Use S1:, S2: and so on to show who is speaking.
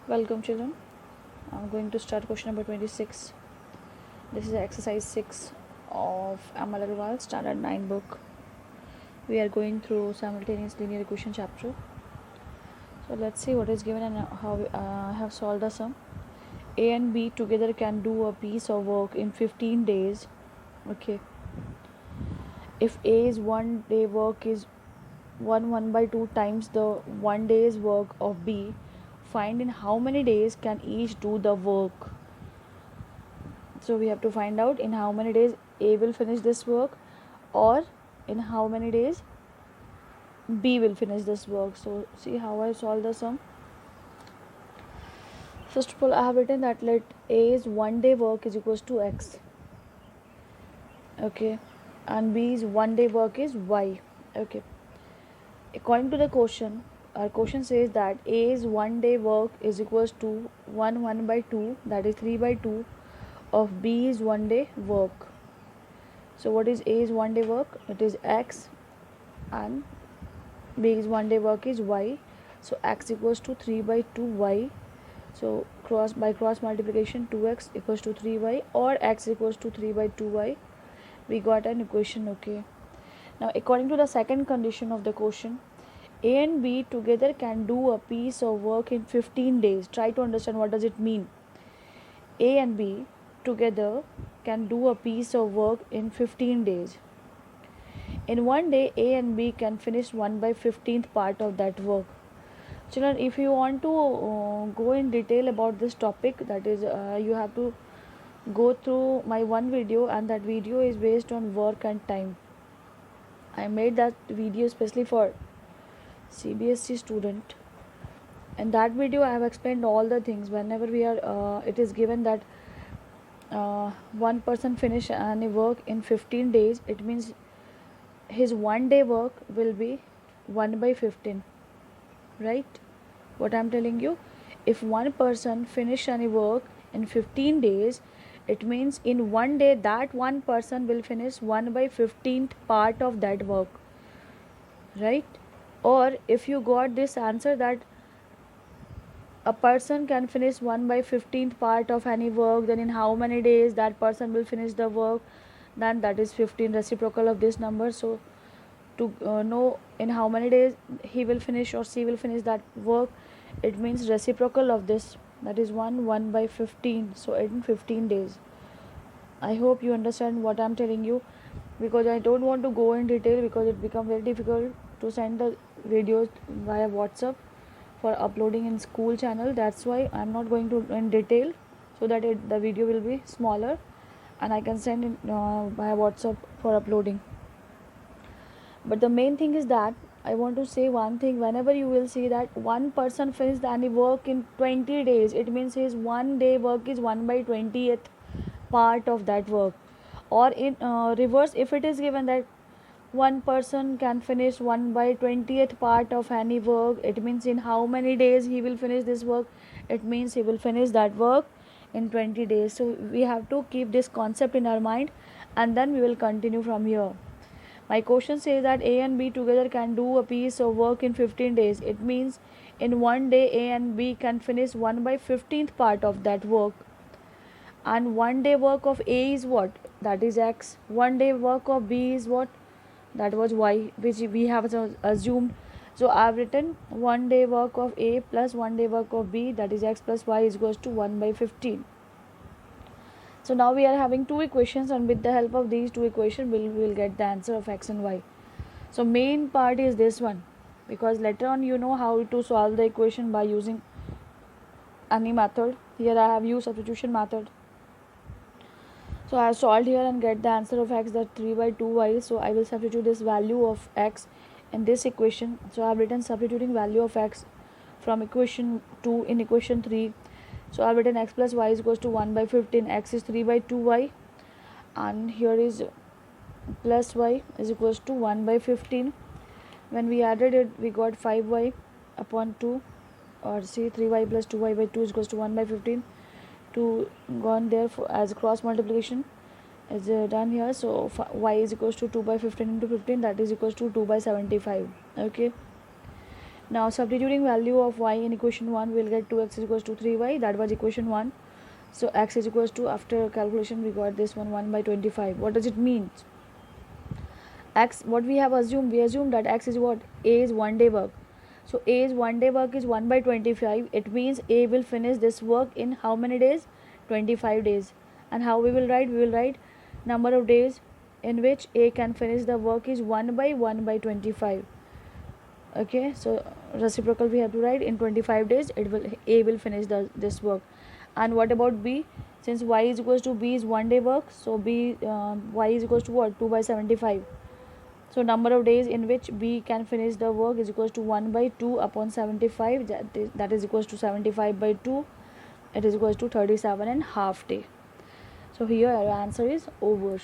S1: Welcome, children. I'm going to start question number 26. This is exercise 6 of Amal Agarwal Standard 9 book. We are going through simultaneous linear equation chapter. So let's see what is given and how I have solved the sum. A and B together can do a piece of work in 15 days. Okay. If A's 1 day work is 1 by 2 times the 1 day's work of B, find in how many days can each do the work. So we have to find out in how many days A will finish this work or in how many days B will finish this work. So see how I solve the sum. First of all, I have written that let A's 1 day work is equals to X. Okay. And B's 1 day work is Y. Okay. According to the question, our question says that A's 1 day work is equals to 1 by 2, that is 3 by 2 of B's 1 day work. So what is A's 1 day work? It is X and B's 1 day work is Y. So X equals to 3 by 2Y. So cross multiplication 2X equals to 3Y or X equals to 3 by 2Y. We got an equation. Okay. Now according to the second condition of the question, A and B together can do a piece of work in 15 days. Try to understand what does it mean. A and B together can do a piece of work in 15 days. In 1 day, A and B can finish 1 by 15th part of that work. Children, if you want to go in detail about this topic, that is you have to go through my one video, and that video is based on work and time. I made that video especially for CBSE student. In that video I have explained all the things. Whenever we are it is given that one person finish any work in 15 days, it means his 1 day work will be 1 by 15, right? What I'm telling you, if one person finish any work in 15 days, it means in 1 day that one person will finish 1 by 15th part of that work, right? Or if you got this answer that a person can finish 1 by 15th part of any work, then in how many days that person will finish the work, then that is 15 reciprocal of this number. So to know in how many days he will finish or she will finish that work, it means reciprocal of this, that is 1 by 15. So in 15 days. I hope you understand what I'm telling you, because I don't want to go in detail because it becomes very difficult to send the videos via WhatsApp for uploading in school channel. That's why I'm not going to in detail, so that the video will be smaller and I can send it via WhatsApp for uploading. But the main thing is that I want to say one thing. Whenever you will see that one person finished any work in 20 days, it means his 1 day work is 1 by 20th part of that work. Or in reverse, if it is given that one person can finish 1 by 20th part of any work, it means in how many days he will finish this work, it means he will finish that work in 20 days. So we have to keep this concept in our mind, and then we will continue from here. My question says that A and B together can do a piece of work in 15 days. It means in 1 day A and B can finish 1 by 15th part of that work. And 1 day work of A is what? That is X. 1 day work of B is what? That was Y, which we have assumed. So I have written 1 day work of A plus 1 day work of B, that is X plus Y, is equals to 1 by 15. So now we are having two equations, and with the help of these two equations we will get the answer of X and Y. So main part is this one, because later on you know how to solve the equation by using any method. Here I have used substitution method. So I have solved here and get the answer of X, that 3 by 2Y. So I will substitute this value of X in this equation. So I have written substituting value of X from equation 2 in equation 3. So I have written X plus Y is equals to 1 by 15. X is 3 by 2Y, and here is plus Y is equals to 1 by 15. When we added it, we got 5Y upon 2, or see 3Y plus 2Y by 2 is equals to 1 by 15. 2 gone there for as cross multiplication is done here. So Y is equals to 2 by 15 into 15, that is equals to 2 by 75. Okay. Now substituting value of y in equation 1, we'll get 2x is equals to 3y. That was equation 1. So x is equals to, after calculation we got this one, 1 by 25. What does it mean? X, what we have assumed, we assume that x is what? A is 1 day work. So A is 1 day work is 1 by 25. It means A will finish this work in how many days? 25 days. And how we will write? We will write number of days in which A can finish the work is 1 by 25. Okay, so reciprocal we have to write in 25 days A will finish this work. And what about B? Since y is equals to B is 1 day work, so y is equals to what? 2 by 75. So number of days in which B can finish the work is equals to 1 by 2 upon 75. That is equals to 75 by 2. It is equals to 37 and half day. So here our answer is over.